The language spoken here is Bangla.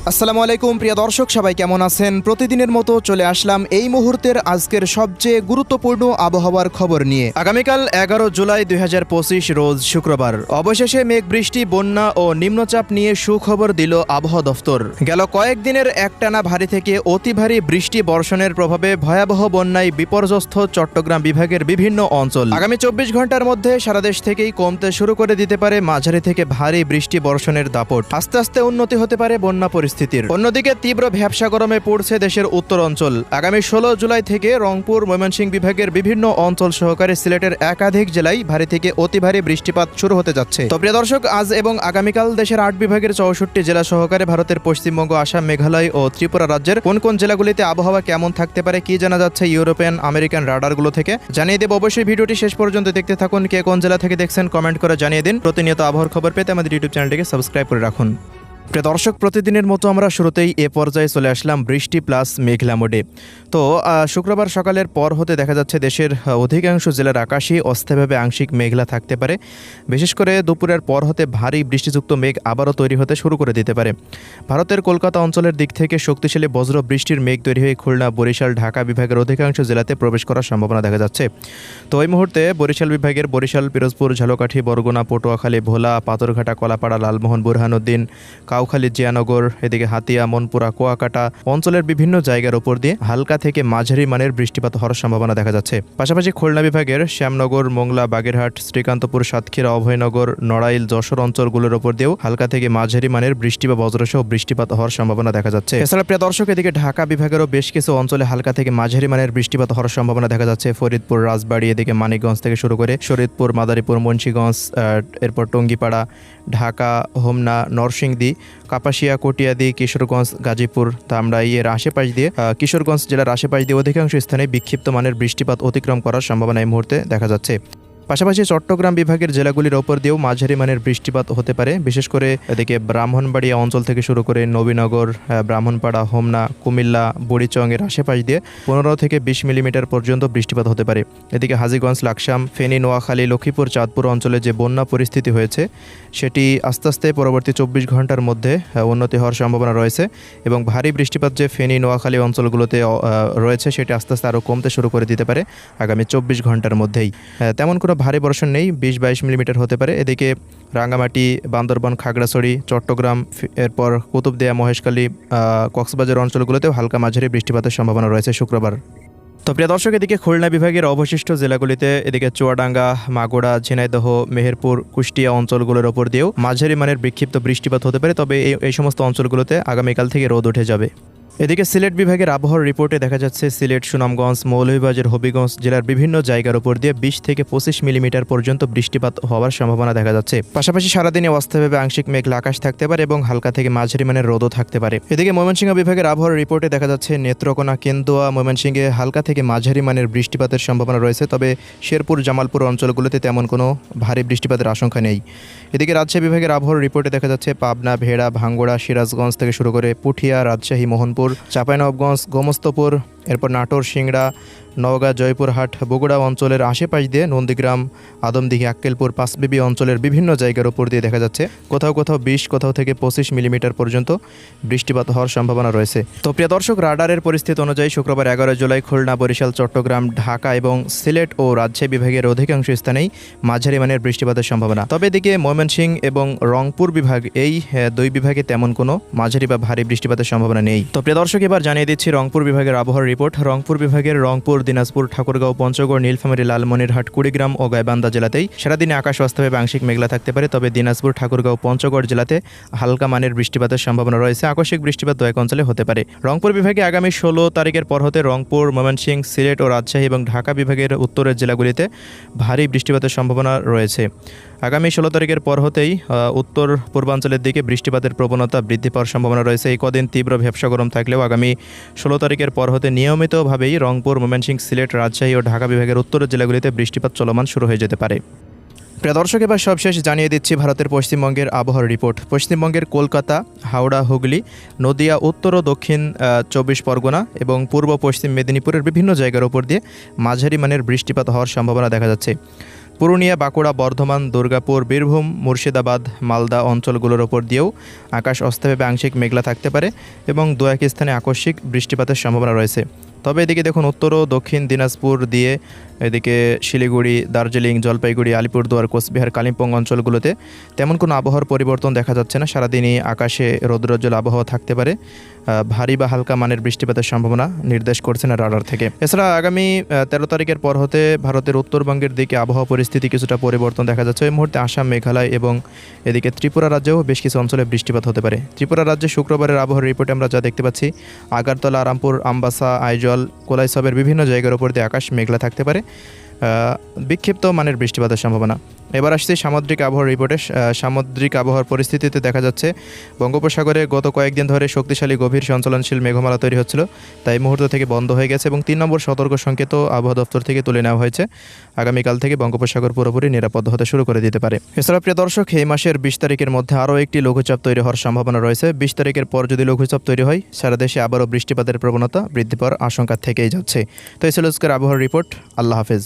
আসসালামু আলাইকুম প্রিয় দর্শক, সবাই কেমন আছেন? প্রতিদিনের মতো চলে আসলাম এই মুহূর্তের আজকের সবচেয়ে গুরুত্বপূর্ণ আবহাওয়ার খবর নিয়ে। আগামীকাল 11 জুলাই 2025 রোজ শুক্রবার অবশেষে মেঘ বৃষ্টি, বন্যা ও নিম্নচাপ নিয়ে সুখবর দিল আবহাওয়া দফতর। গেল কয়েকদিনের একটানা ভারী থেকে অতি ভারী বৃষ্টি বর্ষণের প্রভাবে ভয়াবহ বন্যায় বিপর্যস্ত চট্টগ্রাম বিভাগের বিভিন্ন অঞ্চল। আগামী 24 ঘন্টার মধ্যে সারা দেশ থেকেই কমতে শুরু করে দিতে পারে মাঝারি থেকে ভারী বৃষ্টি বর্ষণের দাপট। আস্তে আস্তে উন্নতি হতে পারে বন্যা পরিস্থিতির। অন্যদিকে তীব্র ভ্যাপসা গরমে পড়ছে দেশের উত্তর অঞ্চল। আগামী 16 জুলাই থেকে রংপুর, ময়মনসিংহ বিভাগের বিভিন্ন অঞ্চল সহকারে সিলেটের একাধিক জেলায় ভারী থেকে অতি ভারী বৃষ্টিপাত শুরু হতে যাচ্ছে। তো প্রিয় দর্শক, আজ এবং আগামীকাল দেশের 8 বিভাগের 64 জেলা সহকারে ভারতের পশ্চিমবঙ্গ, আসাম, মেঘালয় ও ত্রিপুরা রাজ্যের কোন কোন জেলাগুলিতে আবহাওয়া কেমন থাকতে পারে, কি জানা যাচ্ছে ইউরোপিয়ান আমেরিকান রাডারগুলো থেকে জানিয়ে দেব। অবশ্যই ভিডিওটি শেষ পর্যন্ত দেখতে থাকুন। কে কোন জেলা থেকে দেখছেন কমেন্ট করে জানিয়ে দিন। প্রতিনিয়ত আবহাওয়ার খবর পেতে আমাদের ইউটিউব চ্যানেলটিকে সাবস্ক্রাইব করে রাখুন। প্রিয় দর্শক, প্রতিদিনের মতো আমরা শুরুতেই এ পর্যায়ে চলে আসলাম বৃষ্টি প্লাস মেঘলা মোডে। তো শুক্রবার সকালের পর হতে দেখা যাচ্ছে দেশের অধিকাংশ জেলার আকাশই অস্থায়ীভাবে আংশিক মেঘলা থাকতে পারে। বিশেষ করে দুপুরের পর হতে ভারী বৃষ্টিযুক্ত মেঘ আবারও তৈরি হতে শুরু করে দিতে পারে। ভারতের কলকাতা অঞ্চলের দিক থেকে শক্তিশালী বজ্র বৃষ্টির মেঘ তৈরি হয়ে খুলনা, বরিশাল, ঢাকা বিভাগের অধিকাংশ জেলাতে প্রবেশ করার সম্ভাবনা দেখা যাচ্ছে। তো এই মুহূর্তে বরিশাল বিভাগের বরিশাল, পিরোজপুর, ঝালকাঠি, বরগুনা, পটুয়াখালী, ভোলা, পাথরঘাটা, কলাপাড়া, লালমোহন, বুরহানুদ্দিন, কাউখালী, জিয়ানগর, এদিকে হাতিয়া, মনপুরা, কুয়াকাটা অঞ্চলের বিভিন্ন জায়গার উপর দিয়ে হালকা থেকে মাঝারি মানের বৃষ্টিপাত হওয়ার সম্ভাবনা দেখা যাচ্ছে। পাশাপাশি খুলনা বিভাগের শ্যামনগর, মোংলা, বাগেরহাট, শ্রীকান্তপুর, সাতক্ষীরা, অভয়নগর, নড়াইল, যশোর অঞ্চলগুলোর উপর দিয়েও হালকা থেকে মাঝারি মানের বৃষ্টি বা বজ্রসহ বৃষ্টিপাত হওয়ার সম্ভাবনা দেখা যাচ্ছে। এছাড়া প্রিয় দর্শক, এদিকে ঢাকা বিভাগেরও বেশ কিছু অঞ্চলে হালকা থেকে মাঝারি মানের বৃষ্টিপাত হওয়ার সম্ভাবনা দেখা যাচ্ছে। ফরিদপুর, রাজবাড়ী, এদিকে মানিকগঞ্জ থেকে শুরু করে শরীয়তপুর, মাদারীপুর, মুন্সিগঞ্জ, এরপর টঙ্গিপাড়া, ঢাকা, হোমনা, নরসিংদী, কাপাসিয়া, কটিয়াদি, কিশোরগঞ্জ, গাজীপুর, ধামরাই এর আশেপাশ দিয়ে কিশোরগঞ্জ জেলার আশেপাশ দিয়ে অধিকাংশ স্থানে বিক্ষিপ্ত মানের বৃষ্টিপাত অতিক্রম করার সম্ভাবনা এই মুহূর্তে দেখা যাচ্ছে। পাশাপাশি চট্টগ্রাম বিভাগের জেলাগুলির ওপর দিয়েও মাঝারি মানের বৃষ্টিপাত হতে পারে। বিশেষ করে এদিকে ব্রাহ্মণবাড়িয়া অঞ্চল থেকে শুরু করে নবীনগর, ব্রাহ্মণপাড়া, হোমনা, কুমিল্লা, বুড়িচং এর আশেপাশ দিয়ে 15 থেকে 20 মিলিমিটার পর্যন্ত বৃষ্টিপাত হতে পারে। এদিকে হাজীগঞ্জ, লাকসাম, ফেনী, নোয়াখালী, লক্ষ্মীপুর, চাঁদপুর অঞ্চলে যে বন্যা পরিস্থিতি হয়েছে সেটি আস্তে আস্তে পরবর্তী 24 ঘন্টার মধ্যে উন্নতি হওয়ার সম্ভাবনা রয়েছে এবং ভারী বৃষ্টিপাত যে ফেনী, নোয়াখালী অঞ্চলগুলোতে রয়েছে সেটি আস্তে আস্তে আরও কমতে শুরু করে দিতে পারে আগামী 24 ঘন্টার মধ্যেই। তেমন কোনো ভারী বর্ষণ নেই, 20-22 মিলিমিটার হতে পারে। এদিকে রাঙ্গামাটি, বান্দরবান, খাগড়াছড়ি, চট্টগ্রাম, এরপর কুতুবদিয়া, মহেশখালী, কক্সবাজার অঞ্চলগুলোতেও হালকা মাঝারি বৃষ্টিপাতের সম্ভাবনা রয়েছে শুক্রবার। তো প্রিয় দর্শক, এদিকে খুলনা বিভাগের অবশিষ্ট জেলাগুলিতে এদিকে চুয়াডাঙ্গা, মাগুরা, ঝিনাইদহ, মেহেরপুর, কুষ্টিয়া অঞ্চলগুলোর ওপর দিয়েও মাঝারি মানের বিক্ষিপ্ত বৃষ্টিপাত হতে পারে। তবে এই সমস্ত অঞ্চলগুলোতে আগামীকাল থেকে রোদ উঠে যাবে। এদিকে সিলেট বিভাগের আবহাওয়ার রিপোর্টে দেখা যাচ্ছে সিলেট, সুনামগঞ্জ, মৌলভীবাজার, হবিগঞ্জ জেলার বিভিন্ন জায়গার উপর দিয়ে 20 থেকে 25 মিলিমিটার পর্যন্ত বৃষ্টিপাত হওয়ার সম্ভাবনা দেখা যাচ্ছে। পাশাপাশি সারাদিনে অস্থায়ীভাবে আংশিক মেঘলা আকাশ থাকতে পারে এবং হালকা থেকে মাঝারি মানের রোদও থাকতে পারে। এদিকে ময়মনসিংহ বিভাগের আবহাওয়ার রিপোর্টে দেখা যাচ্ছে নেত্রকোনা, কেন্দুয়া, ময়মনসিংহে হালকা থেকে মাঝারি মানের বৃষ্টিপাতের সম্ভাবনা রয়েছে। তবে শেরপুর, জামালপুর অঞ্চলগুলোতে তেমন কোনো ভারী বৃষ্টিপাতের আশঙ্কা নেই। এদিকে রাজশাহী বিভাগের আবহাওয়ার রিপোর্টে দেখা যাচ্ছে পাবনা, ভেড়া, ভাঙ্গুড়া, সিরাজগঞ্জ থেকে শুরু করে পুঠিয়া, রাজশাহী, মোহনপুর, চাঁপাইনবাবগঞ্জ, গোমস্তপুর, এরপর নাটোর, সিংড়া, নওগাঁ, জয়পুরহাট, বগুড়া অঞ্চলের আশেপাশ দিয়ে নন্দীগ্রাম, আদমদিঘি, আক্কেলপুর, পাঁচবিবি অঞ্চলের বিভিন্ন জায়গার উপর দিয়ে দেখা যাচ্ছে কোথাও কোথাও 20, কোথাও থেকে 25 মিলিমিটার পর্যন্ত বৃষ্টিপাত হওয়ার সম্ভাবনা রয়েছে। তো প্রিয় দর্শক, রাডারের পরিস্থিতি অনুযায়ী শুক্রবার 11 জুলাই খুলনা, বরিশাল, চট্টগ্রাম, ঢাকা এবং সিলেট ও রাজশাহী বিভাগের অধিকাংশ স্থানেই মাঝারি মানের বৃষ্টিপাতের সম্ভাবনা। তবে এদিকে ময়মনসিংহ এবং রংপুর বিভাগ, এই দুই বিভাগে তেমন কোনো মাঝারি বা ভারী বৃষ্টিপাতের সম্ভাবনা নেই। তো প্রিয় দর্শক, এবার জানিয়ে দিচ্ছি রংপুর বিভাগের আবহাওয়ার রিপোর্ট। রংপুর বিভাগের রংপুর, দিনাজপুর, ঠাকুরগাঁও, পঞ্চগড়, নীলফামারী, লালমনিরহাট, কুড়িগ্রাম ও গাইবান্ধা জেলাতেই সারাদিনে আকাশ অস্থায়ীভাবে আংশিক মেঘলা থাকতে পারে। তবে দিনাজপুর, ঠাকুরগাঁও, পঞ্চগড় জেলাতে হালকা মানের বৃষ্টিপাতের সম্ভাবনা রয়েছে। আকস্মিক বৃষ্টিপাত কয়েক অঞ্চলে হতে পারে। রংপুর বিভাগে আগামী 16 তারিখের পর হতে রংপুর, ময়মনসিংহ, সিলেট ও রাজশাহী এবং ঢাকা বিভাগের উত্তরের জেলাগুলিতে ভারী বৃষ্টিপাতের সম্ভাবনা রয়েছে। আগামী 16 তারিখের পর হতেই উত্তর পূর্বাঞ্চলের দিকে বৃষ্টিপাতের প্রবণতা বৃদ্ধি পাওয়ার সম্ভাবনা রয়েছে। এই কদিন তীব্র ভ্যাপসা গরম থাকলেও আগামী 16 তারিখের পর হতে নিয়মিতভাবেই রংপুর, ময়মনসিংহ, সিলেট, রাজশাহী ও ঢাকা বিভাগের উত্তরের জেলাগুলিতে বৃষ্টিপাত চলমান শুরু হয়ে যেতে পারে। প্রিয় দর্শক, এবার সবশেষ জানিয়ে দিচ্ছি ভারতের পশ্চিমবঙ্গের আবহাওয়ার রিপোর্ট। পশ্চিমবঙ্গের কলকাতা, হাওড়া, হুগলি, নদিয়া, উত্তর ও দক্ষিণ 24 পরগনা এবং পূর্ব পশ্চিম মেদিনীপুরের বিভিন্ন জায়গার উপর দিয়ে মাঝারি মানের বৃষ্টিপাত হওয়ার সম্ভাবনা দেখা যাচ্ছে। পুরুলিয়া, বাঁকুড়া, বর্ধমান, দুর্গাপুর, বীরভূম, মুর্শিদাবাদ, মালদা অঞ্চলগুলোর ওপর দিয়েও আকাশ অস্থায়ীভাবে আংশিক মেঘলা থাকতে পারে এবং দু এক স্থানে আকস্মিক বৃষ্টিপাতের সম্ভাবনা রয়েছে। তবে এদিকে দেখুন উত্তর ও দক্ষিণ দিনাজপুর দিয়ে এদিকে শিলিগুড়ি, দার্জিলিং, জলপাইগুড়ি, আলিপুরদুয়ার, কোচবিহার, কালিম্পং অঞ্চলগুলোতে তেমন কোনো আবহাওয়ার পরিবর্তন দেখা যাচ্ছে না। সারাদিনই আকাশে রৌদ্রোজ্জ্বল আবহাওয়া থাকতে পারে। ভারী বা হালকা মানের বৃষ্টিপাতের সম্ভাবনা নির্দেশ করছেন রাডার থেকে। এছাড়া আগামী 13 তারিখের পর হতে ভারতের উত্তরবঙ্গের দিকে আবহাওয়া পরিস্থিতি কিছুটা পরিবর্তন দেখা যাচ্ছে। এই মুহূর্তে আসাম, মেঘালয় এবং এদিকে ত্রিপুরা রাজ্যেও বেশ কিছু অঞ্চলে বৃষ্টিপাত হতে পারে। ত্রিপুরা রাজ্যে শুক্রবারের আবহাওয়ার রিপোর্টে আমরা যা দেখতে পাচ্ছি, আগারতলা, রামপুর, আমবাসা, আইজল, কোলাইসবের বিভিন্ন জায়গার উপর দিয়ে আকাশ মেঘলা থাকতে পারে। বিক্ষিপ্ত মানের বৃষ্টিপাতের সম্ভাবনা। এবার আসছে সামুদ্রিক আবহাওয়ার রিপোর্টে। সামুদ্রিক আবহাওয়ার পরিস্থিতিতে দেখা যাচ্ছে বঙ্গোপসাগরে গত কয়েকদিন ধরে শক্তিশালী গভীর সঞ্চালনশীল মেঘমালা তৈরি হচ্ছিল, তাই মুহূর্ত থেকে বন্ধ হয়ে গেছে এবং 3 নম্বর সতর্ক সংকেত আবহাওয়া দপ্তর থেকে তুলে নেওয়া হয়েছে। আগামীকাল থেকে বঙ্গোপসাগর পুরোপুরি নিরাপদ হতে শুরু করে দিতে পারে। এছাড়া প্রিয় দর্শক, এই মাসের 20 তারিখের মধ্যে আরও একটি লঘুচাপ তৈরি হওয়ার সম্ভাবনা রয়েছে। 20 তারিখের পর যদি লঘুচাপ তৈরি হয়, সারা দেশে আবারও বৃষ্টিপাতের প্রবণতা বৃদ্ধি পাওয়ার আশঙ্কা থেকেই যাচ্ছে। তো এই ছিল আজকের আবহাওয়ার রিপোর্ট। আল্লাহ হাফেজ।